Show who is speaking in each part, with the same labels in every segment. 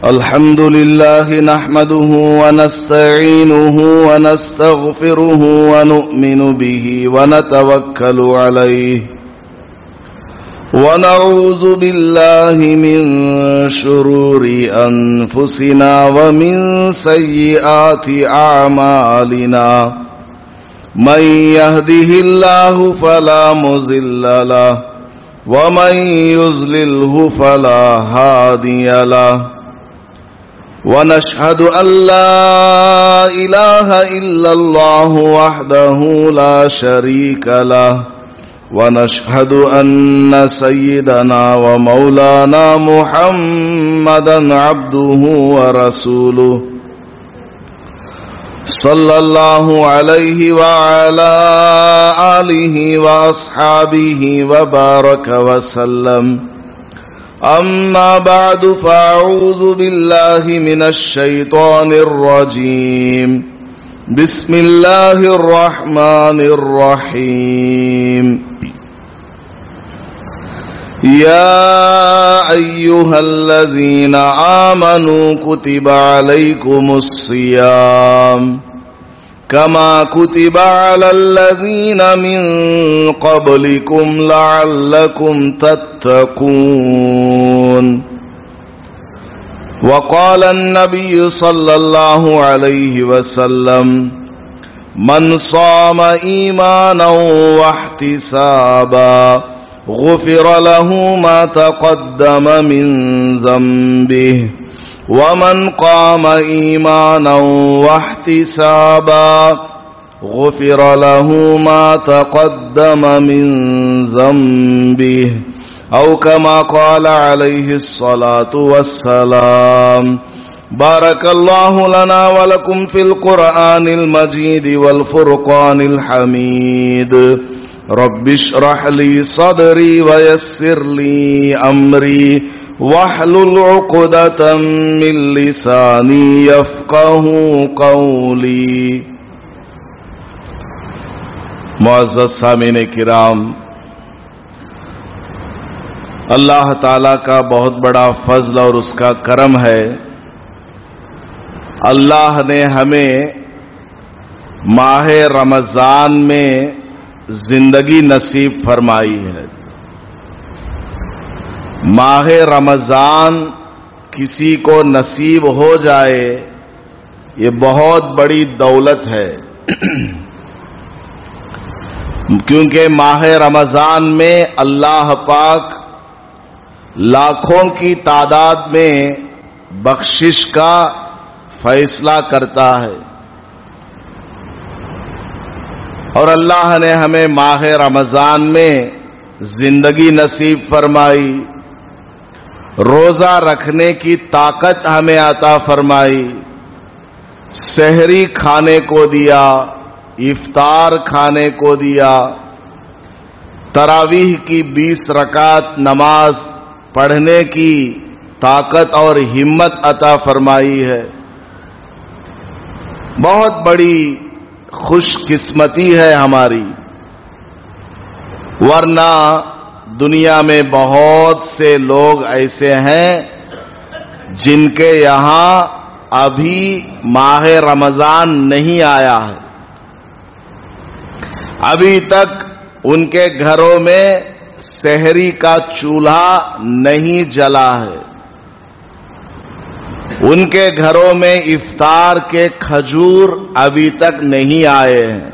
Speaker 1: الحمد لله نحمده ونستعينه ونستغفره ونؤمن به ونتوكل عليه ونعوذ بالله من شرور أنفسنا ومن سيئات أعمالنا من يهده الله فلا مضل له ومن يضلله فلا هادي له ونشهد أن لا إله إلا الله وحده لا شريك له ونشهد أن سيدنا ومولانا محمدا عبده ورسوله صلى الله عليه وعلى آله وأصحابه وبارك وسلم أما بعد فأعوذ بالله من الشيطان الرجيم بسم الله الرحمن الرحيم يا أيها الذين آمنوا كتب عليكم الصيام كما كتب على الذين من قبلكم لعلكم تتقون وقال النبي صلى الله عليه وسلم من صام إيمانا واحتسابا غفر له ما تقدم من ذنبه ومن قام إيمانا واحتسابا غفر له ما تقدم من ذنبه أو كما قال عليه الصلاة والسلام بارك الله لنا ولكم في القرآن المجيد والفرقان الحميد رب اشرح لي صدري ويسر لي أمري واحلل عقدة من لساني يفقه قولي. معزز سامعین کرام، اللہ تعالیٰ کا بہت بڑا فضل اور اس کا کرم ہے. اللہ نے ہمیں ماہ رمضان میں زندگی نصیب فرمائی ہے. ماہ رمضان کسی کو نصیب ہو جائے یہ بہت بڑی دولت ہے، کیونکہ ماہ رمضان میں اللہ پاک لاکھوں کی تعداد میں بخشش کا فیصلہ کرتا ہے. اور اللہ نے ہمیں ماہ رمضان میں زندگی نصیب فرمائی، روزہ رکھنے کی طاقت ہمیں عطا فرمائی، سحری کھانے کو دیا، افطار کھانے کو دیا، تراویح کی 20 رکعت نماز پڑھنے کی طاقت اور ہمت عطا فرمائی ہے. بہت بڑی خوش قسمتی ہے ہماری، ورنہ دنیا میں بہت سے لوگ ایسے ہیں جن کے یہاں ابھی ماہ رمضان نہیں آیا ہے، ابھی تک ان کے گھروں میں سحری کا چولہا نہیں جلا ہے، ان کے گھروں میں افطار کے کھجور ابھی تک نہیں آئے ہیں،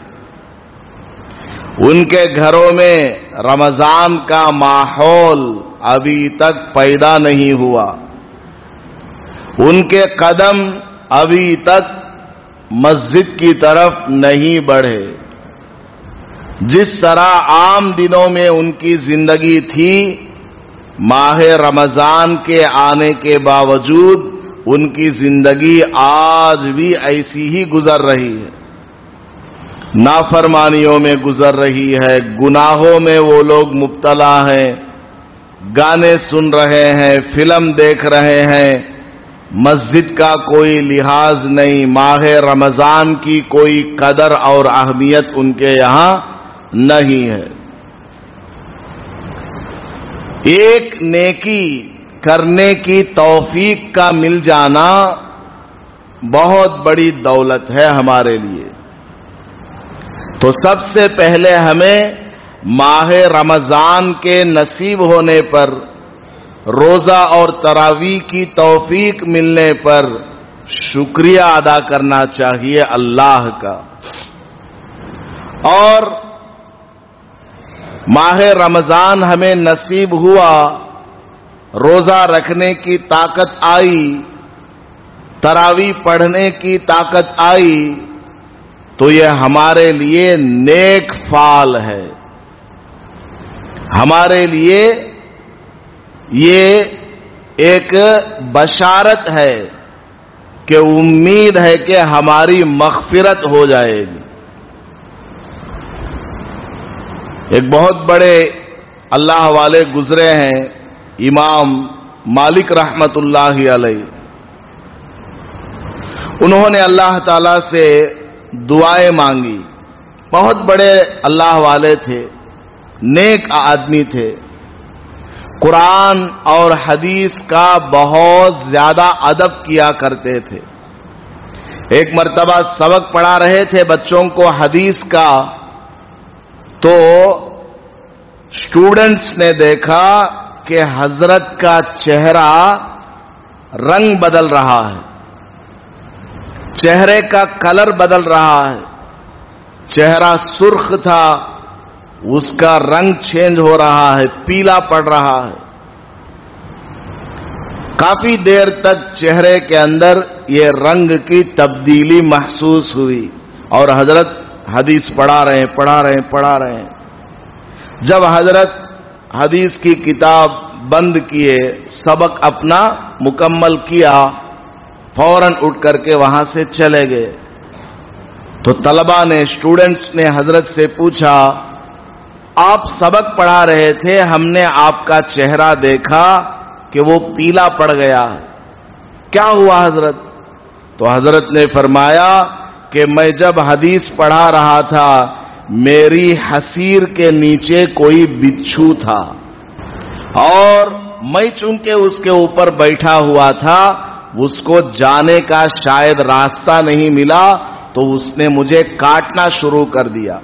Speaker 1: ان کے گھروں میں رمضان کا ماحول ابھی تک پیدا نہیں ہوا، ان کے قدم ابھی تک مسجد کی طرف نہیں بڑھے. جس طرح عام دنوں میں ان کی زندگی تھی، ماہ رمضان کے آنے کے باوجود ان کی زندگی آج بھی ایسی ہی گزر رہی ہے، نافرمانیوں میں گزر رہی ہے، گناہوں میں وہ لوگ مبتلا ہیں، گانے سن رہے ہیں، فلم دیکھ رہے ہیں، مسجد کا کوئی لحاظ نہیں، ماہ رمضان کی کوئی قدر اور اہمیت ان کے یہاں نہیں ہے. ایک نیکی کرنے کی توفیق کا مل جانا بہت بڑی دولت ہے ہمارے لیے۔ تو سب سے پہلے ہمیں ماہ رمضان کے نصیب ہونے پر، روزہ اور تراویح کی توفیق ملنے پر شکریہ ادا کرنا چاہیے اللہ کا۔ اور ماہ رمضان ہمیں نصیب ہوا، روزہ رکھنے کی طاقت آئی، تراویح پڑھنے کی طاقت آئی، تو یہ ہمارے لیے نیک فعل ہے، ہمارے لیے یہ ایک بشارت ہے کہ امید ہے کہ ہماری مغفرت ہو جائے گی۔ ایک بہت بڑے اللہ والے گزرے ہیں، امام مالک رحمت اللہ علیہ۔ انہوں نے اللہ تعالی سے دعائیں مانگی، بہت بڑے اللہ والے تھے، نیک آدمی تھے، قرآن اور حدیث کا بہت زیادہ ادب کیا کرتے تھے۔ ایک مرتبہ سبق پڑھا رہے تھے بچوں کو حدیث کا، تو اسٹوڈنٹس نے دیکھا کہ حضرت کا چہرہ رنگ بدل رہا ہے، چہرے کا کلر بدل رہا ہے، چہرہ سرخ تھا، اس کا رنگ چینج ہو رہا ہے، پیلا پڑ رہا ہے۔ کافی دیر تک چہرے کے اندر یہ رنگ کی تبدیلی محسوس ہوئی، اور حضرت حدیث پڑھا رہے ہیں۔ جب حضرت حدیث کی کتاب بند کیے، سبق اپنا مکمل کیا، فوراً اٹھ کر کے وہاں سے چلے گئے۔ تو طلباء نے، اسٹوڈنٹس نے حضرت سے پوچھا، آپ سبق پڑھا رہے تھے، ہم نے آپ کا چہرہ دیکھا کہ وہ پیلا پڑ گیا ہے، کیا ہوا حضرت؟ تو حضرت نے فرمایا کہ میں جب حدیث پڑھا رہا تھا، میری حصیر کے نیچے کوئی بچھو تھا، اور میں چونکہ اس کے اوپر بیٹھا ہوا تھا، اس کو جانے کا شاید راستہ نہیں ملا، تو اس نے مجھے کاٹنا شروع کر دیا۔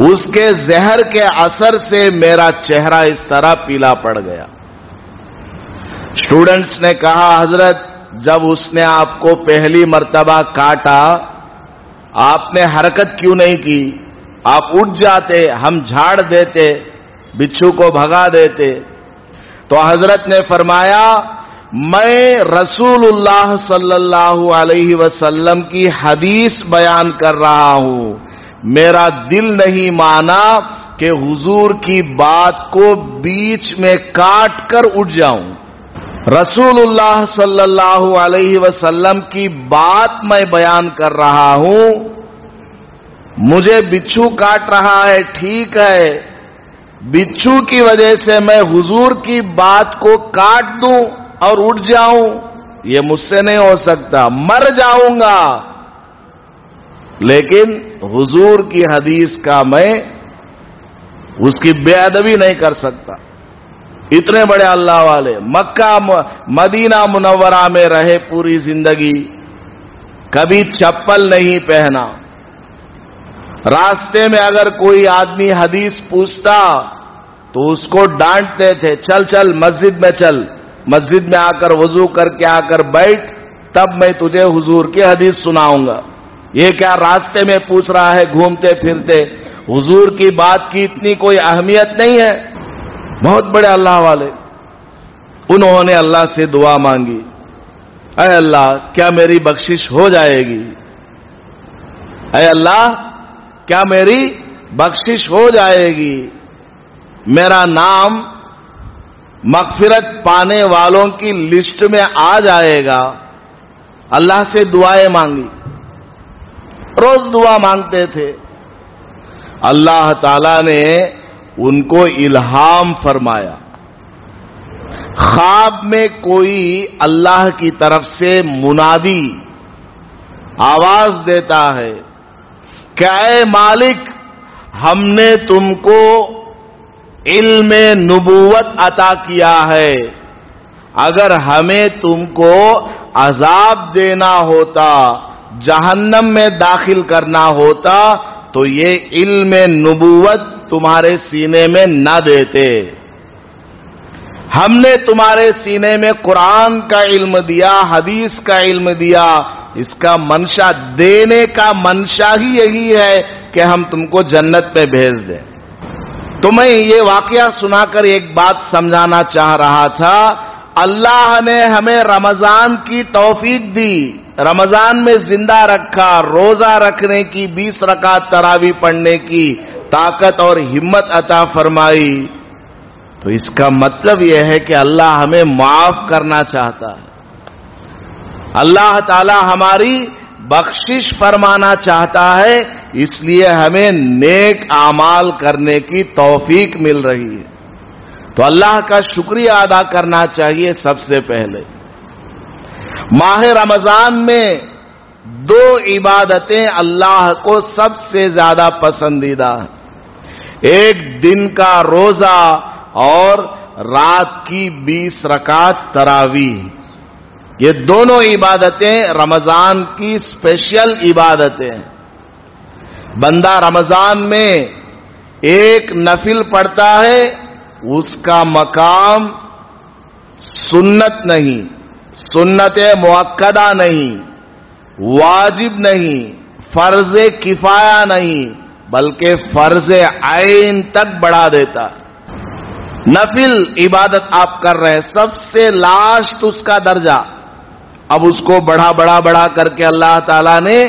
Speaker 1: اس کے زہر کے اثر سے میرا چہرہ اس طرح پیلا پڑ گیا۔ اسٹوڈنٹس نے کہا، حضرت جب اس نے آپ کو پہلی مرتبہ کاٹا، آپ نے حرکت کیوں نہیں کی؟ آپ اٹھ جاتے، ہم جھاڑ دیتے، بچھو کو بھگا دیتے۔ تو حضرت نے فرمایا، میں رسول اللہ صلی اللہ علیہ وسلم کی حدیث بیان کر رہا ہوں، میرا دل نہیں مانا کہ حضور کی بات کو بیچ میں کاٹ کر اٹھ جاؤں۔ رسول اللہ صلی اللہ علیہ وسلم کی بات میں بیان کر رہا ہوں، مجھے بچھو کاٹ رہا ہے، ٹھیک ہے، بچھو کی وجہ سے میں حضور کی بات کو کاٹ دوں اور اٹھ جاؤں، یہ مجھ سے نہیں ہو سکتا، مر جاؤں گا، لیکن حضور کی حدیث کا میں اس کی بے ادبی نہیں کر سکتا۔ اتنے بڑے اللہ والے، مکہ مدینہ منورہ میں رہے پوری زندگی، کبھی چپل نہیں پہنا، راستے میں اگر کوئی آدمی حدیث پوچھتا تو اس کو ڈانٹتے تھے، چل چل مسجد میں چل، مسجد میں آ کر وضو کر کے آ کر بیٹھ، تب میں تجھے حضور کی حدیث سناؤں گا۔ یہ کیا راستے میں پوچھ رہا ہے گھومتے پھرتے؟ حضور کی بات کی اتنی کوئی اہمیت نہیں ہے۔ بہت بڑے اللہ والے، انہوں نے اللہ سے دعا مانگی، اے اللہ کیا میری بخشش ہو جائے گی؟ اے اللہ کیا میری بخشش ہو جائے گی؟ میرا نام مغفرت پانے والوں کی لسٹ میں آ جائے گا۔ اللہ سے دعائیں مانگی، روز دعا مانگتے تھے۔ اللہ تعالی نے ان کو الہام فرمایا، خواب میں کوئی اللہ کی طرف سے منادی آواز دیتا ہے کہ اے مالک، ہم نے تم کو علم نبوت عطا کیا ہے، اگر ہمیں تم کو عذاب دینا ہوتا، جہنم میں داخل کرنا ہوتا تو یہ علم نبوت تمہارے سینے میں نہ دیتے۔ ہم نے تمہارے سینے میں قرآن کا علم دیا، حدیث کا علم دیا، اس کا منشا، دینے کا منشا ہی یہی ہے کہ ہم تم کو جنت میں بھیج دیں۔ تو میں یہ واقعہ سنا کر ایک بات سمجھانا چاہ رہا تھا، اللہ نے ہمیں رمضان کی توفیق دی، رمضان میں زندہ رکھا، روزہ رکھنے کی، 20 رکعت تراویح پڑھنے کی طاقت اور ہمت عطا فرمائی، تو اس کا مطلب یہ ہے کہ اللہ ہمیں معاف کرنا چاہتا ہے، اللہ تعالی ہماری بخشش فرمانا چاہتا ہے، اس لیے ہمیں نیک اعمال کرنے کی توفیق مل رہی ہے۔ تو اللہ کا شکریہ ادا کرنا چاہیے سب سے پہلے۔ ماہ رمضان میں 2 عبادتیں اللہ کو سب سے زیادہ پسندیدہ ہیں، ایک دن کا روزہ اور رات کی 20 رکعت تراویح۔ یہ دونوں عبادتیں رمضان کی اسپیشل عبادتیں ہیں۔ بندہ رمضان میں ایک نفل پڑھتا ہے، اس کا مقام سنت نہیں، سنت مؤکدہ نہیں، واجب نہیں، فرض کفایہ نہیں، بلکہ فرض عین تک بڑھا دیتا ہے۔ نفل عبادت آپ کر رہے ہیں، سب سے لاسٹ اس کا درجہ، اب اس کو بڑھا کر کے اللہ تعالیٰ نے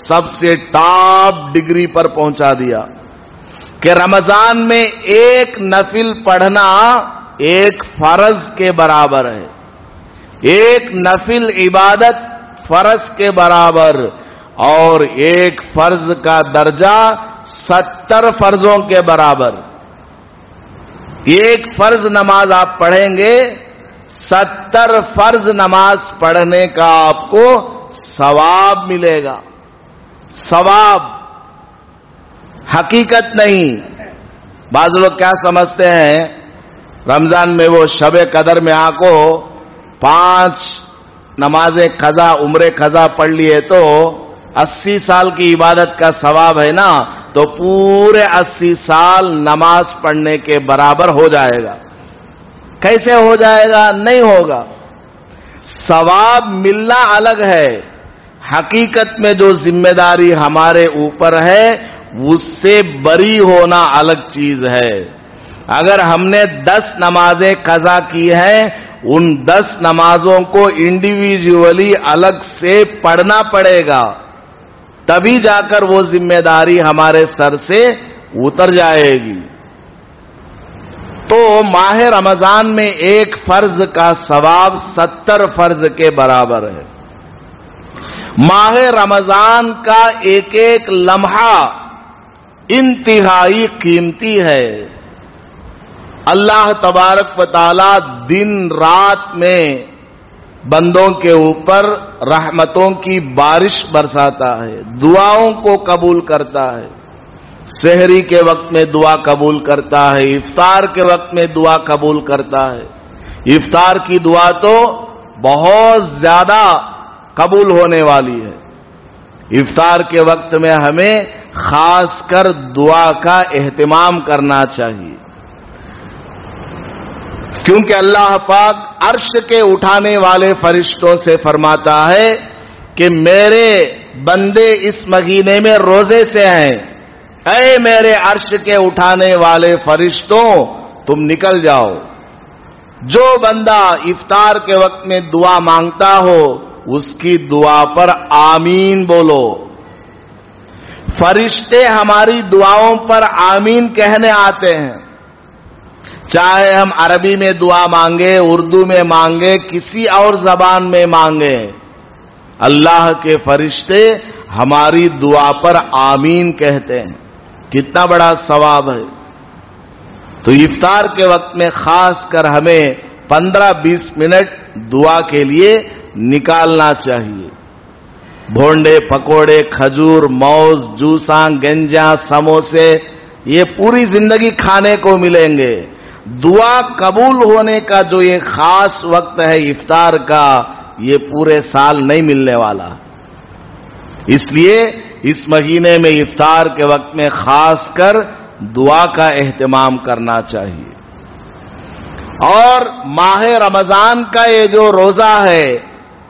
Speaker 1: سب سے ٹاپ ڈگری پر پہنچا دیا کہ رمضان میں ایک نفل پڑھنا ایک فرض کے برابر ہے، ایک نفل عبادت فرض کے برابر، اور ایک فرض کا درجہ 70 فرضوں کے برابر۔ ایک فرض نماز آپ پڑھیں گے، 70 فرض نماز پڑھنے کا آپ کو ثواب ملے گا، ثواب، حقیقت نہیں۔ بعض لوگ کیا سمجھتے ہیں، رمضان میں وہ شب قدر میں آ کو 5 نمازیں قضا، عمرے قضا پڑھ لیے تو 80 سال کی عبادت کا ثواب ہے نا، تو پورے 80 سال نماز پڑھنے کے برابر ہو جائے گا۔ کیسے ہو جائے گا؟ نہیں ہوگا۔ ثواب ملنا الگ ہے، حقیقت میں جو ذمہ داری ہمارے اوپر ہے اس سے بری ہونا الگ چیز ہے۔ اگر ہم نے 10 نمازیں قضا کی ہیں، ان 10 نمازوں کو انڈیویجولی الگ سے پڑھنا پڑے گا، تبھی جا کر وہ ذمہ داری ہمارے سر سے اتر جائے گی۔ تو ماہ رمضان میں ایک فرض کا ثواب 70 فرض کے برابر ہے۔ ماہ رمضان کا ایک ایک لمحہ انتہائی قیمتی ہے۔ اللہ تبارک و تعالی دن رات میں بندوں کے اوپر رحمتوں کی بارش برساتا ہے، دعاؤں کو قبول کرتا ہے، سحری کے وقت میں دعا قبول کرتا ہے، افطار کے وقت میں دعا قبول کرتا ہے۔ افطار کی دعا تو بہت زیادہ قبول ہونے والی ہے۔ افطار کے وقت میں ہمیں خاص کر دعا کا اہتمام کرنا چاہیے، کیونکہ اللہ پاک عرش کے اٹھانے والے فرشتوں سے فرماتا ہے کہ میرے بندے اس مہینے میں روزے سے ہیں، اے میرے عرش کے اٹھانے والے فرشتوں تم نکل جاؤ۔ جو بندہ افطار کے وقت میں دعا مانگتا ہو اس کی دعا پر آمین بولو۔ فرشتے ہماری دعاؤں پر آمین کہنے آتے ہیں، چاہے ہم عربی میں دعا مانگے، اردو میں مانگے، کسی اور زبان میں مانگے، اللہ کے فرشتے ہماری دعا پر آمین کہتے ہیں۔ کتنا بڑا ثواب ہے۔ تو افطار کے وقت میں خاص کر ہمیں 15-20 منٹ دعا کے لیے نکالنا چاہیے۔ بھونڈے، پکوڑے، کھجور، موز، جوساں، گنجا، سموسے، یہ پوری زندگی کھانے کو ملیں گے۔ دعا قبول ہونے کا جو یہ خاص وقت ہے افطار کا، یہ پورے سال نہیں ملنے والا. اس لیے اس مہینے میں افطار کے وقت میں خاص کر دعا کا اہتمام کرنا چاہیے. اور ماہ رمضان کا یہ جو روزہ ہے،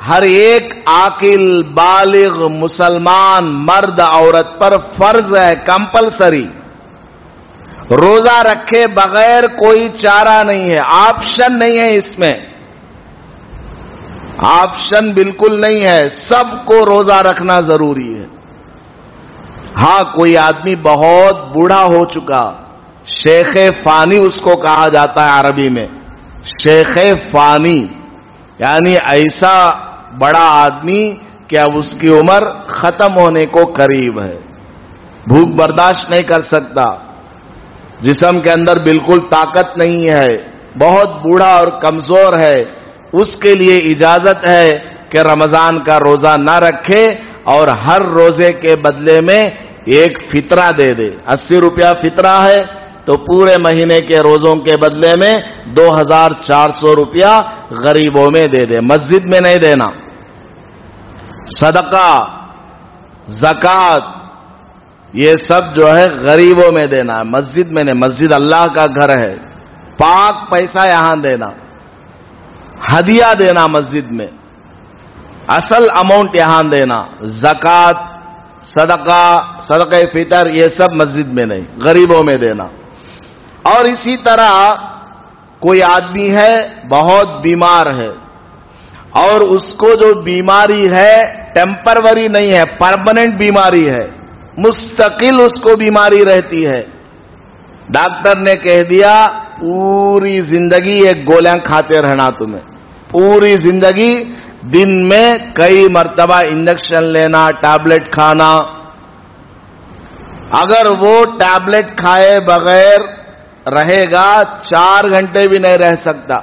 Speaker 1: ہر ایک عاقل بالغ مسلمان مرد عورت پر فرض ہے، کمپلسری. روزہ رکھے بغیر کوئی چارہ نہیں ہے، آپشن نہیں ہے. اس میں آپشن بالکل نہیں ہے، سب کو روزہ رکھنا ضروری ہے. ہاں کوئی آدمی بہت بوڑھا ہو چکا، شیخ فانی اس کو کہا جاتا ہے عربی میں، شیخ فانی، یعنی ایسا بڑا آدمی کہ اب اس کی عمر ختم ہونے کو قریب ہے، بھوک برداشت نہیں کر سکتا، جسم کے اندر بالکل طاقت نہیں ہے، بہت بوڑھا اور کمزور ہے. اس کے لیے اجازت ہے کہ رمضان کا روزہ نہ رکھے اور ہر روزے کے بدلے میں ایک فطرہ دے دے. 80 روپیہ فطرہ ہے تو پورے مہینے کے روزوں کے بدلے میں 2400 روپیہ غریبوں میں دے دے. مسجد میں نہیں دینا. صدقہ، زکوٰۃ، یہ سب جو ہے غریبوں میں دینا ہے، مسجد میں نہیں. مسجد اللہ کا گھر ہے، پاک پیسہ یہاں دینا، ہدیہ دینا مسجد میں، اصل اماؤنٹ یہاں دینا. زکوٰۃ، صدقہ، صدقہ فطر، یہ سب مسجد میں نہیں، غریبوں میں دینا. اور اسی طرح کوئی آدمی ہے بہت بیمار ہے اور اس کو جو بیماری ہے ٹیمپروری نہیں ہے، پرماننٹ بیماری ہے، مستقل اس کو بیماری رہتی ہے. ڈاکٹر نے کہہ دیا پوری زندگی ایک گولیاں کھاتے رہنا، تمہیں پوری زندگی دن میں کئی مرتبہ انجیکشن لینا، ٹیبلٹ کھانا. اگر وہ ٹیبلٹ کھائے بغیر رہے گا 4 گھنٹے بھی نہیں رہ سکتا،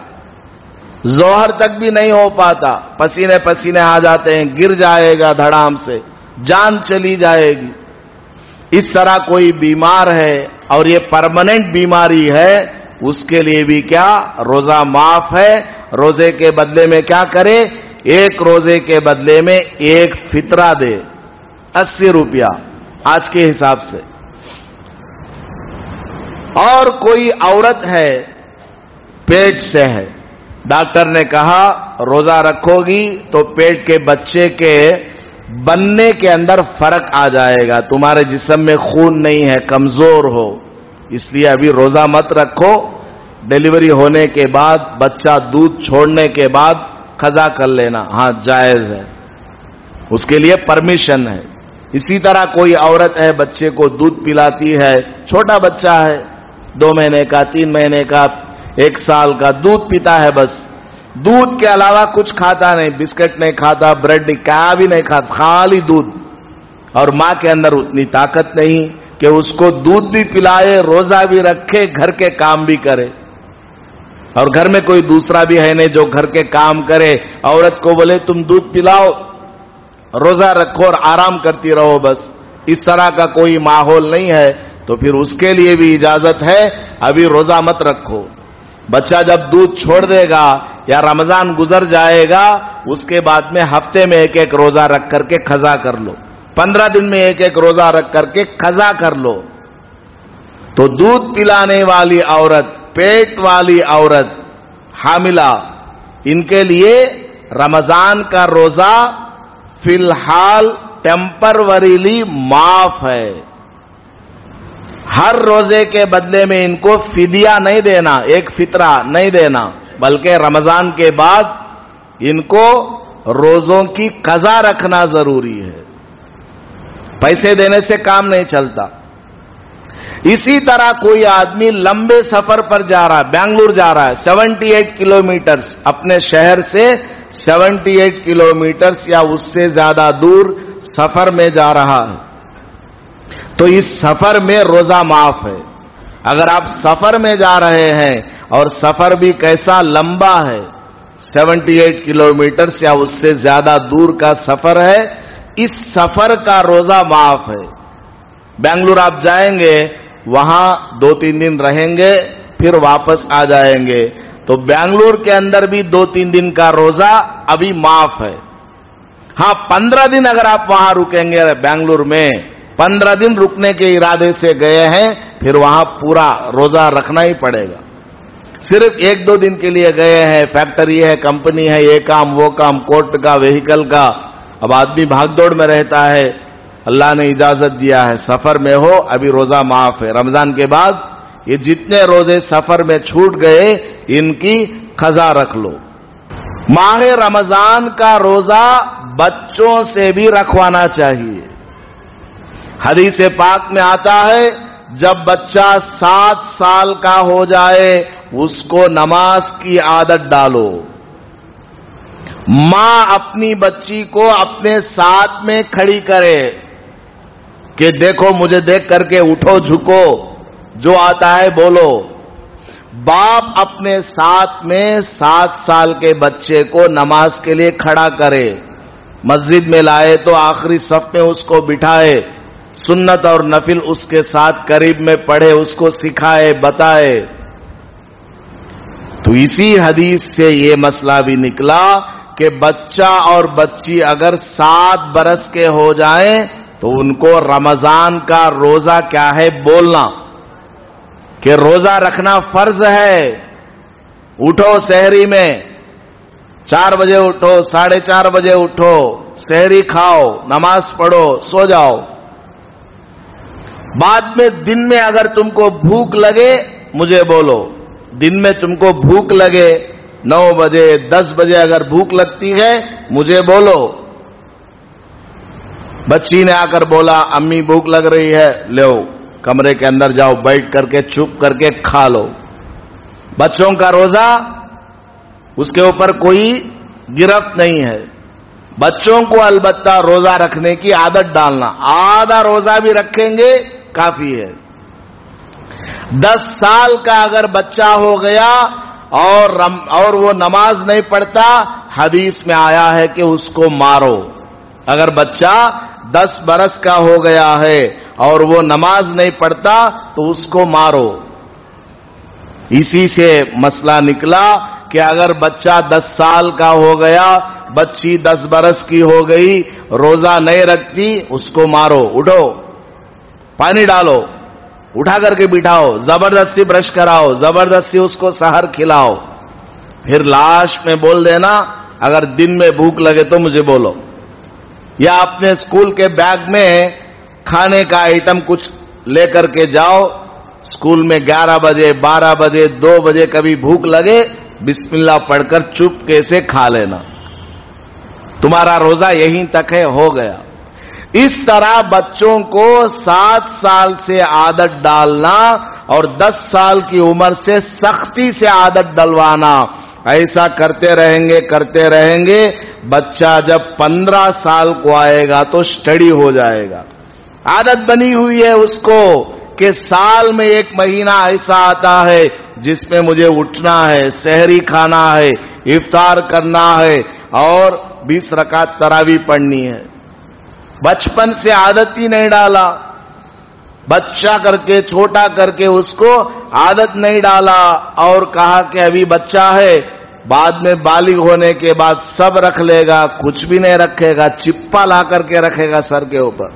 Speaker 1: ظہر تک بھی نہیں ہو پاتا، پسینے پسینے آ جاتے ہیں، گر جائے گا دھڑام سے، جان چلی جائے گی. اس طرح کوئی بیمار ہے اور یہ پرماننٹ بیماری ہے، اس کے لیے بھی کیا روزہ معاف ہے. روزے کے بدلے میں کیا کرے؟ ایک روزے کے بدلے میں ایک فطرہ دے، 80 روپیہ آج کے حساب سے. اور کوئی عورت ہے پیٹ سے ہے، ڈاکٹر نے کہا روزہ رکھو گی تو پیٹ کے بچے کے بننے کے اندر فرق آ جائے گا، تمہارے جسم میں خون نہیں ہے، کمزور ہو، اس لیے ابھی روزہ مت رکھو. ڈیلیوری ہونے کے بعد بچہ دودھ چھوڑنے کے بعد قضا کر لینا، ہاں جائز ہے، اس کے لیے پرمیشن ہے. اسی طرح کوئی عورت ہے بچے کو دودھ پلاتی ہے، چھوٹا بچہ ہے 2 مہینے کا، 3 مہینے کا، 1 سال کا، دودھ پیتا ہے، بس دودھ کے علاوہ کچھ کھاتا نہیں، بسکٹ نہیں کھاتا، بریڈ نہیں، کیا بھی نہیں کھاتا، خالی دودھ. اور ماں کے اندر اتنی طاقت نہیں کہ اس کو دودھ بھی پلائے، روزہ بھی رکھے، گھر کے کام بھی کرے. اور گھر میں کوئی دوسرا بھی ہے نہیں جو گھر کے کام کرے. عورت کو بولے تم دودھ پلاؤ، روزہ رکھو اور آرام کرتی رہو، بس اس طرح کا کوئی ماحول نہیں ہے تو پھر اس کے لیے بھی اجازت ہے، ابھی روزہ مت رکھو. بچہ جب دودھ چھوڑ دے گا یا رمضان گزر جائے گا، اس کے بعد میں ہفتے میں 1 روزہ رکھ کر کے قضا کر لو، 15 دن میں 1 روزہ رکھ کر کے قضا کر لو. تو دودھ پلانے والی عورت، پیٹ والی عورت، حاملہ، ان کے لیے رمضان کا روزہ فی الحال ٹیمپروریلی معاف ہے. ہر روزے کے بدلے میں ان کو فدیہ نہیں دینا، ایک فطرہ نہیں دینا، بلکہ رمضان کے بعد ان کو روزوں کی قضا رکھنا ضروری ہے. پیسے دینے سے کام نہیں چلتا. اسی طرح کوئی آدمی لمبے سفر پر جا رہا ہے، بنگلور جا رہا ہے، 78 کلومیٹرز، اپنے شہر سے 78 کلومیٹرز یا اس سے زیادہ دور سفر میں جا رہا ہے، تو اس سفر میں روزہ معاف ہے. اگر آپ سفر میں جا رہے ہیں اور سفر بھی کیسا لمبا ہے، 78 کلومیٹرز یا اس سے زیادہ دور کا سفر ہے، اس سفر کا روزہ معاف ہے. بنگلور آپ جائیں گے، وہاں 2-3 دن رہیں گے، پھر واپس آ جائیں گے. تو بنگلور کے اندر بھی 2-3 دن کا روزہ ابھی معاف ہے. ہاں 15 دن اگر آپ وہاں رکیں گے بنگلور میں، 15 دن رکنے کے ارادے سے گئے ہیں، پھر وہاں پورا روزہ رکھنا ہی پڑے گا. صرف 1-2 دن کے لیے گئے ہیں، فیکٹری ہے، کمپنی ہے، یہ کام وہ کام، کورٹ کا، وہیکل کا، اب آدمی بھاگ دوڑ میں رہتا ہے، اللہ نے اجازت دیا ہے سفر میں ہو ابھی روزہ معاف ہے. رمضان کے بعد یہ جتنے روزے سفر میں چھوٹ گئے ان کی قضا رکھ لو. ماہ رمضان کا روزہ بچوں سے بھی رکھوانا چاہیے. حدیث پاک میں آتا ہے جب بچہ 7 سال کا ہو جائے اس کو نماز کی عادت ڈالو. ماں اپنی بچی کو اپنے ساتھ میں کھڑی کرے کہ دیکھو مجھے دیکھ کر کے اٹھو جھکو، جو آتا ہے بولو. باپ اپنے ساتھ میں 7 سال کے بچے کو نماز کے لیے کھڑا کرے، مسجد میں لائے تو آخری صف میں اس کو بٹھائے، سنت اور نفل اس کے ساتھ قریب میں پڑھے، اس کو سکھائے بتائے. تو اسی حدیث سے یہ مسئلہ بھی نکلا کہ بچہ اور بچی اگر 7 برس کے ہو جائیں تو ان کو رمضان کا روزہ کیا ہے بولنا کہ روزہ رکھنا فرض ہے. اٹھو سحری میں 4 بجے اٹھو، 4:30 بجے اٹھو، سحری کھاؤ، نماز پڑھو، سو جاؤ. بعد میں دن میں اگر تم کو بھوک لگے مجھے بولو. دن میں تم کو بھوک لگے 9 بجے 10 بجے اگر بھوک لگتی ہے مجھے بولو. بچی نے آ کر بولا امی بھوک لگ رہی ہے، لو کمرے کے اندر جاؤ، بیٹھ کر کے چپ کر کے کھا لو. بچوں کا روزہ اس کے اوپر کوئی گرفت نہیں ہے. بچوں کو البتہ روزہ رکھنے کی عادت ڈالنا، آدھا روزہ بھی رکھیں گے کافی ہے. 10 سال کا اگر بچہ ہو گیا اور وہ نماز نہیں پڑھتا، حدیث میں آیا ہے کہ اس کو مارو. اگر بچہ 10 برس کا ہو گیا ہے اور وہ نماز نہیں پڑھتا تو اس کو مارو. اسی سے مسئلہ نکلا کہ اگر بچہ 10 سال کا ہو گیا، بچی 10 برس کی ہو گئی، روزہ نہیں رکھتی، اس کو مارو. اٹھو پانی ڈالو، اٹھا کر کے بٹھاؤ، زبردستی برش کراؤ، زبردستی اس کو سحر کھلاؤ. پھر لاسٹ میں بول دینا اگر دن میں بھوک لگے تو مجھے بولو. یا اپنے اسکول کے بیگ میں کھانے کا آئٹم کچھ لے کر کے جاؤ، اسکول میں 11 بجے 12 بجے 2 بجے کبھی بھوک لگے بسم اللہ پڑھ کر چپکے سے کھا لینا. تمہارا روزہ یہیں تک ہے، ہو گیا. اس طرح بچوں کو 7 سال سے عادت ڈالنا اور 10 سال کی عمر سے سختی سے عادت ڈلوانا، ایسا کرتے رہیں گے. بچہ جب 15 سال کو آئے گا تو اسٹڈی ہو جائے گا. عادت بنی ہوئی ہے اس کو کہ سال میں 1 مہینہ ایسا آتا ہے جس میں مجھے اٹھنا ہے، سحری کھانا ہے، افطار کرنا ہے اور 20 رکعت تراویح پڑھنی ہے. بچپن سے عادت ہی نہیں ڈالا، بچہ کر کے چھوٹا کر کے اس کو عادت نہیں ڈالا اور کہا کہ ابھی بچہ ہے، بعد میں بالغ ہونے کے بعد سب رکھ لے گا، کچھ بھی نہیں رکھے گا، چپا لا کر کے رکھے گا سر کے اوپر.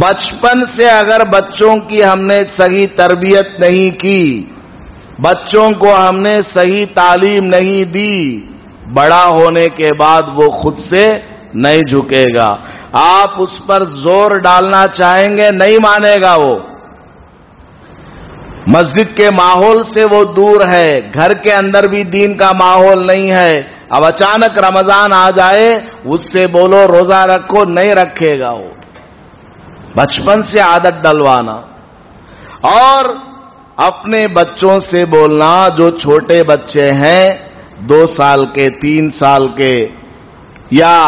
Speaker 1: بچپن سے اگر بچوں کی ہم نے صحیح تربیت نہیں کی، بچوں کو ہم نے صحیح تعلیم نہیں دی، بڑا ہونے کے بعد وہ خود سے نہیں جھکے گا. آپ اس پر زور ڈالنا چاہیں گے نہیں مانے گا. وہ مسجد کے ماحول سے وہ دور ہے، گھر کے اندر بھی دین کا ماحول نہیں ہے. اب اچانک رمضان آ جائے اس سے بولو روزہ رکھو، نہیں رکھے گا. وہ بچپن سے عادت ڈلوانا اور اپنے بچوں سے بولنا جو چھوٹے بچے ہیں 2 سال کے 3 سال کے یا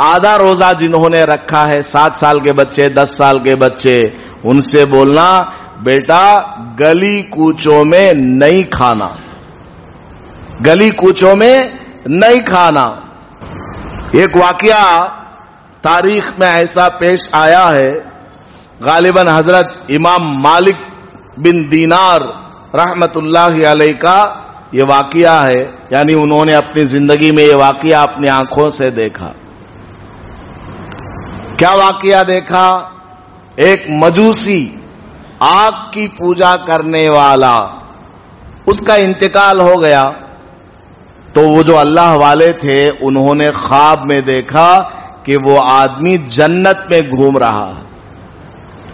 Speaker 1: آدھا روزہ جنہوں نے رکھا ہے 7 سال کے بچے 10 سال کے بچے، ان سے بولنا بیٹا گلی کوچوں میں نہیں کھانا، گلی کوچوں میں نہیں کھانا. ایک واقعہ تاریخ میں ایسا پیش آیا ہے، غالباً حضرت امام مالک بن دینار رحمت اللہ علیہ کا یہ واقعہ ہے، یعنی انہوں نے اپنی زندگی میں یہ واقعہ اپنی آنکھوں سے دیکھا۔ کیا واقعہ دیکھا؟ ایک مجوسی، آگ کی پوجا کرنے والا، اس کا انتقال ہو گیا، تو وہ جو اللہ والے تھے انہوں نے خواب میں دیکھا کہ وہ آدمی جنت میں گھوم رہا ہے۔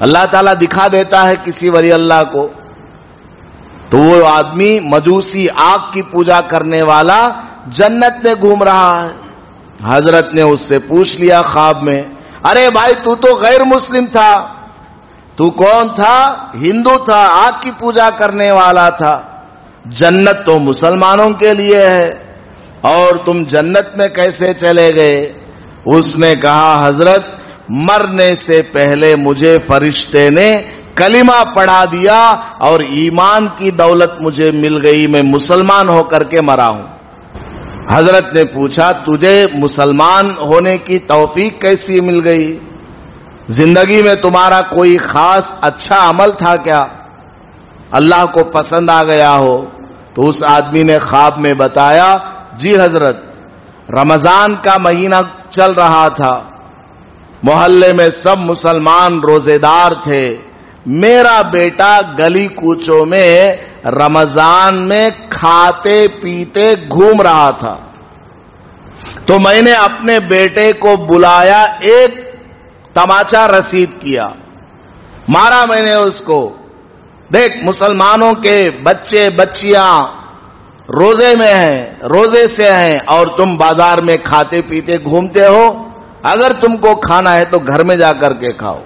Speaker 1: اللہ تعالیٰ دکھا دیتا ہے کسی ولی اللہ کو، تو وہ آدمی مجوسی، آگ کی پوجا کرنے والا جنت میں گھوم رہا ہے۔ حضرت نے اس سے پوچھ لیا خواب میں، ارے بھائی تو غیر مسلم تھا، تو کون تھا؟ ہندو تھا، آگ کی پوجا کرنے والا تھا، جنت تو مسلمانوں کے لیے ہے اور تم جنت میں کیسے چلے گئے؟ اس نے کہا حضرت مرنے سے پہلے مجھے فرشتے نے کلمہ پڑھا دیا اور ایمان کی دولت مجھے مل گئی، میں مسلمان ہو کر کے مرا ہوں۔ حضرت نے پوچھا تجھے مسلمان ہونے کی توفیق کیسی مل گئی؟ زندگی میں تمہارا کوئی خاص اچھا عمل تھا کیا؟ اللہ کو پسند آ گیا ہو؟ تو اس آدمی نے خواب میں بتایا، جی حضرت رمضان کا مہینہ چل رہا تھا، محلے میں سب مسلمان روزے دار تھے، میرا بیٹا گلی کوچوں میں رمضان میں کھاتے پیتے گھوم رہا تھا، تو میں نے اپنے بیٹے کو بلایا، ایک تماچا رسید کیا، مارا میں نے اس کو، دیکھ مسلمانوں کے بچے بچیاں روزے میں ہیں، روزے سے ہیں، اور تم بازار میں کھاتے پیتے گھومتے ہو، اگر تم کو کھانا ہے تو گھر میں جا کر کے کھاؤ،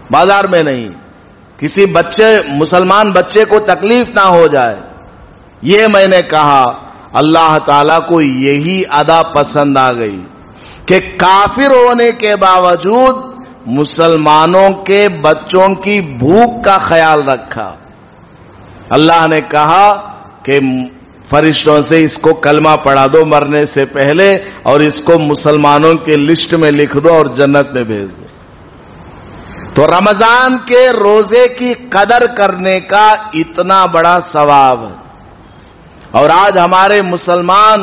Speaker 1: بازار میں نہیں، کسی بچے مسلمان بچے کو تکلیف نہ ہو جائے۔ یہ میں نے کہا اللہ تعالیٰ کو یہی ادا پسند آ گئی کہ کافر ہونے کے باوجود مسلمانوں کے بچوں کی بھوک کا خیال رکھا۔ اللہ نے کہا کہ فرشتوں سے اس کو کلمہ پڑھا دو مرنے سے پہلے اور اس کو مسلمانوں کے لسٹ میں لکھ دو اور جنت میں بھیج دو۔ تو رمضان کے روزے کی قدر کرنے کا اتنا بڑا ثواب ہے، اور آج ہمارے مسلمان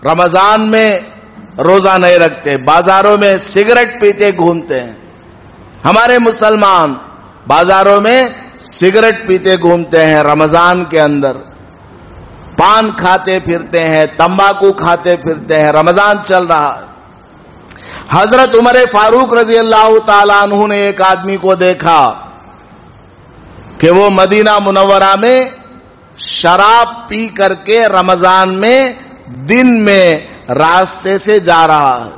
Speaker 1: رمضان میں روزہ نہیں رکھتے، بازاروں میں سگریٹ پیتے گھومتے ہیں، ہمارے مسلمان بازاروں میں سگریٹ پیتے گھومتے ہیں، رمضان کے اندر پان کھاتے پھرتے ہیں، تمباکو کھاتے پھرتے ہیں، رمضان چل رہا ہے۔ حضرت عمر فاروق رضی اللہ تعالیٰ عنہ نے ایک آدمی کو دیکھا کہ وہ مدینہ منورہ میں شراب پی کر کے رمضان میں دن میں راستے سے جا رہا ہے۔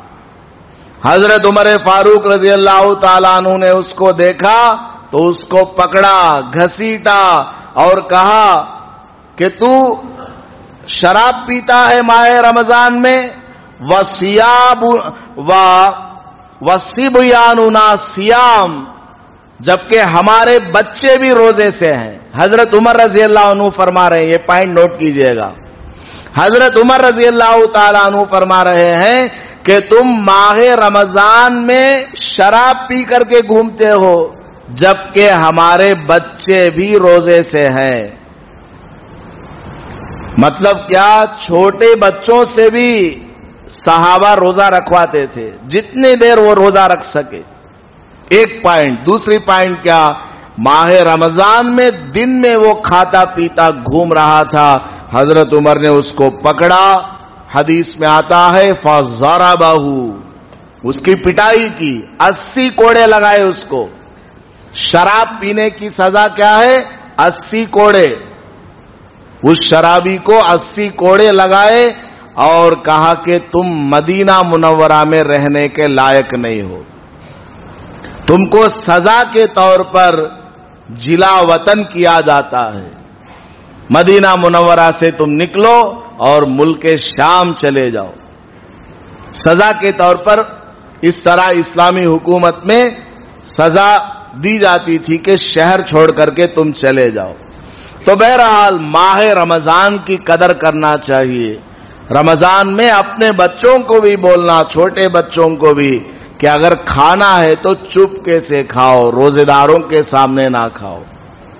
Speaker 1: حضرت عمر فاروق رضی اللہ تعالیٰ عنہ نے اس کو دیکھا تو اس کو پکڑا، گھسیٹا اور کہا کہ تو شراب پیتا ہے ماہ رمضان میں، وَصِبْيَانُنَا صِيَامٌ، جبکہ ہمارے بچے بھی روزے سے ہیں۔ حضرت عمر رضی اللہ عنہ فرما رہے ہیں، یہ پوائنٹ نوٹ کیجئے گا، حضرت عمر رضی اللہ تعالیٰ عنہ فرما رہے ہیں کہ تم ماہ رمضان میں شراب پی کر کے گھومتے ہو جبکہ ہمارے بچے بھی روزے سے ہیں۔ مطلب کیا؟ چھوٹے بچوں سے بھی صحابہ روزہ رکھواتے تھے، جتنی دیر وہ روزہ رکھ سکے۔ ایک پوائنٹ۔ دوسری پوائنٹ کیا؟ ماہ رمضان میں دن میں وہ کھاتا پیتا گھوم رہا تھا، حضرت عمر نے اس کو پکڑا، حدیث میں آتا ہے فَضَرَبَهُ، اس کی پٹائی کی، 80 کوڑے لگائے اس کو۔ شراب پینے کی سزا کیا ہے؟ 80 کوڑے۔ اس شرابی کو 80 کوڑے لگائے اور کہا کہ تم مدینہ منورہ میں رہنے کے لائق نہیں ہو، تم کو سزا کے طور پر جلا وطن کیا جاتا ہے، مدینہ منورہ سے تم نکلو اور ملک شام چلے جاؤ۔ سزا کے طور پر اس طرح اسلامی حکومت میں سزا دی جاتی تھی کہ شہر چھوڑ کر کے تم چلے جاؤ۔ تو بہرحال ماہ رمضان کی قدر کرنا چاہیے، رمضان میں اپنے بچوں کو بھی بولنا، چھوٹے بچوں کو بھی، کہ اگر کھانا ہے تو چپکے سے کھاؤ، روزے داروں کے سامنے نہ کھاؤ۔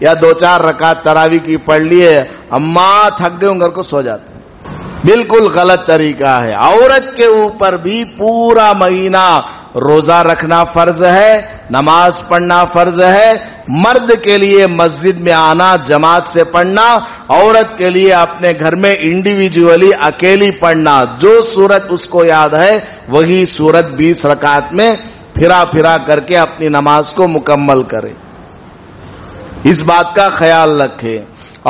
Speaker 1: یا 2-4 رکعت تراویح کی پڑھ لیے، اماں تھک گئے گھر کو سو جاتے ہیں۔ بالکل غلط طریقہ ہے۔ عورت کے اوپر بھی پورا مہینہ روزہ رکھنا فرض ہے، نماز پڑھنا فرض ہے۔ مرد کے لیے مسجد میں آنا، جماعت سے پڑھنا، عورت کے لیے اپنے گھر میں انڈیویجولی اکیلی پڑھنا، جو سورت اس کو یاد ہے وہی سورت 20 رکعت میں پھرا پھرا کر کے اپنی نماز کو مکمل کرے۔ اس بات کا خیال رکھے۔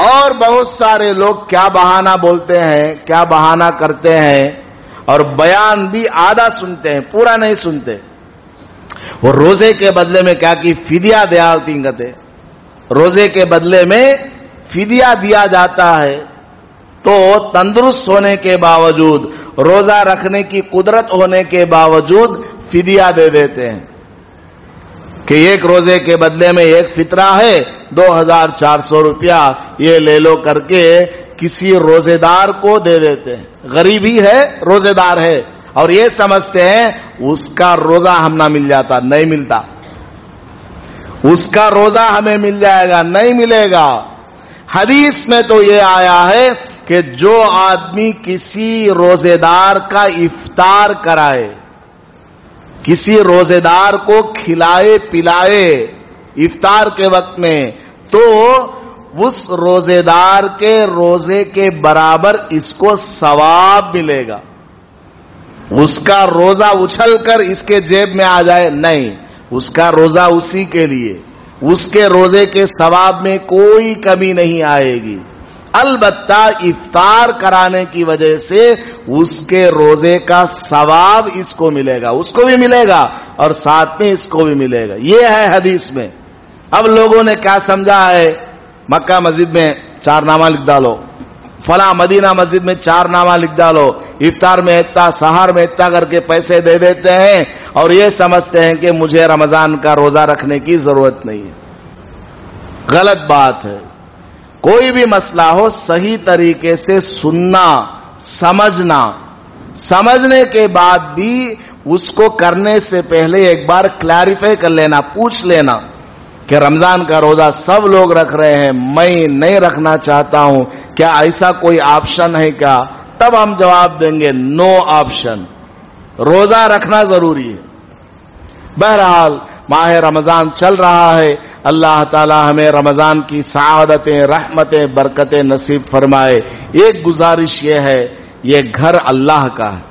Speaker 1: اور بہت سارے لوگ کیا بہانہ بولتے ہیں، کیا بہانہ کرتے ہیں، اور بیان بھی آدھا سنتے ہیں، پورا نہیں سنتے۔ وہ روزے کے بدلے میں کیا کی فدیہ دیا تینگتے، روزے کے بدلے میں فدیہ دیا جاتا ہے، تو تندرست ہونے کے باوجود، روزہ رکھنے کی قدرت ہونے کے باوجود فدیہ دے دیتے ہیں کہ ایک روزے کے بدلے میں ایک فطرہ ہے 2400 روپیہ، یہ لے لو کر کے کسی روزے دار کو دے دیتے ہیں۔ غریب ہی ہے، روزے دار ہے، اور یہ سمجھتے ہیں اس کا روزہ ہم نہ مل جاتا، نہیں ملتا، اس کا روزہ ہمیں مل جائے گا، نہیں ملے گا۔ حدیث میں تو یہ آیا ہے کہ جو آدمی کسی روزے دار کا افطار کرائے، کسی روزے دار کو کھلائے پلائے افطار کے وقت میں، تو اس روزے دار کے روزے کے برابر اس کو ثواب ملے گا۔ اس کا روزہ اچھل کر اس کے جیب میں آ جائے، نہیں، اس کا روزہ اسی کے لیے، اس کے روزے کے ثواب میں کوئی کمی نہیں آئے گی۔ البتہ افطار کرانے کی وجہ سے اس کے روزے کا ثواب اس کو ملے گا، اس کو بھی ملے گا اور ساتھ میں اس کو بھی ملے گا۔ یہ ہے حدیث میں۔ اب لوگوں نے کیا سمجھا ہے، مکہ مسجد میں 4 نامہ لکھ ڈالو، فلاں مدینہ مسجد میں 4 نامہ لکھ ڈالو، افطار میں اتنا، سحر میں اتنا کر کے پیسے دے دیتے ہیں، اور یہ سمجھتے ہیں کہ مجھے رمضان کا روزہ رکھنے کی ضرورت نہیں ہے۔ غلط بات ہے۔ کوئی بھی مسئلہ ہو صحیح طریقے سے سننا، سمجھنا، سمجھنے کے بعد بھی اس کو کرنے سے پہلے ایک بار کلیریفائی کر لینا، پوچھ لینا کہ رمضان کا روزہ سب لوگ رکھ رہے ہیں، میں نہیں رکھنا چاہتا ہوں، کیا ایسا کوئی آپشن ہے کیا؟ تب ہم جواب دیں گے نو آپشن، روزہ رکھنا ضروری ہے۔ بہرحال ماہ رمضان چل رہا ہے، اللہ تعالی ہمیں رمضان کی سعادتیں، رحمتیں، برکتیں نصیب فرمائے۔ ایک گزارش یہ ہے، یہ گھر اللہ کا ہے۔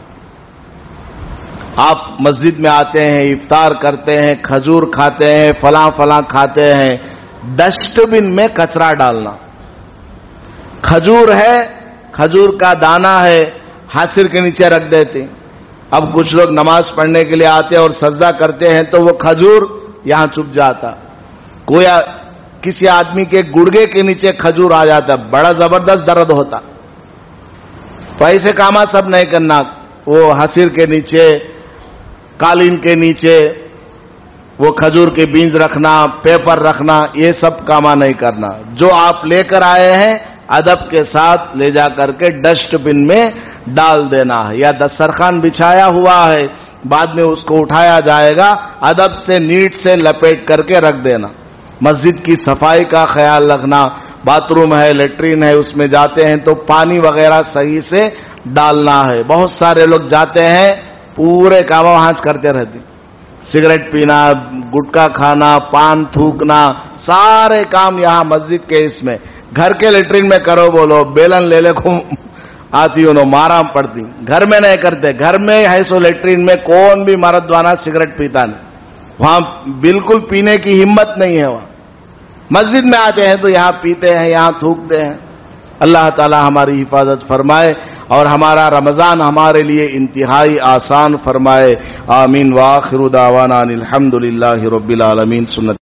Speaker 1: آپ مسجد میں آتے ہیں، افطار کرتے ہیں، کھجور کھاتے ہیں، فلاں فلاں کھاتے ہیں، ڈسٹ بن میں کچرا ڈالنا۔ کھجور ہے، کھجور کا دانہ ہے، حاصر کے نیچے رکھ دیتے۔ اب کچھ لوگ نماز پڑھنے کے لیے آتے ہیں اور سجدہ کرتے ہیں تو وہ کھجور یہاں چھپ جاتا، کوئی کسی آدمی کے گڑگے کے نیچے کھجور آ جاتا، بڑا زبردست درد ہوتا۔ پیسے کاما سب نہیں کرنا، وہ حاصر کے نیچے، قالین کے نیچے وہ کھجور کے بیج رکھنا، پیپر رکھنا، یہ سب کاما نہیں کرنا۔ جو آپ لے کر آئے ہیں ادب کے ساتھ لے جا کر کے ڈسٹ بن میں ڈال دینا ہے، یا دسترخوان بچھایا ہوا ہے بعد میں اس کو اٹھایا جائے گا، ادب سے نیٹ سے لپیٹ کر کے رکھ دینا۔ مسجد کی صفائی کا خیال رکھنا، باتھ روم ہے، لیٹرین ہے، اس میں جاتے ہیں تو پانی وغیرہ صحیح سے ڈالنا ہے۔ بہت سارے لوگ جاتے ہیں پورے کام وہاں کرتے رہتے، سگریٹ پینا، گٹکا کھانا، پان تھوکنا، سارے کام یہاں مسجد کے اس میں۔ گھر کے لیٹرین میں کرو بولو، بیلن لے لے کو آتی انہوں مارا پڑتی، گھر میں نہیں کرتے۔ گھر میں ہے سو لیٹرین میں کون بھی مردوانہ سگریٹ پیتا نہیں، وہاں بالکل پینے کی ہمت نہیں ہے۔ وہاں مسجد میں آتے ہیں تو یہاں پیتے ہیں، یہاں تھوکتے ہیں۔ اللہ تعالی ہماری حفاظت فرمائے اور ہمارا رمضان ہمارے لیے انتہائی آسان فرمائے۔ آمین۔ وآخر دعوانا الحمدللہ رب العالمین۔ سنت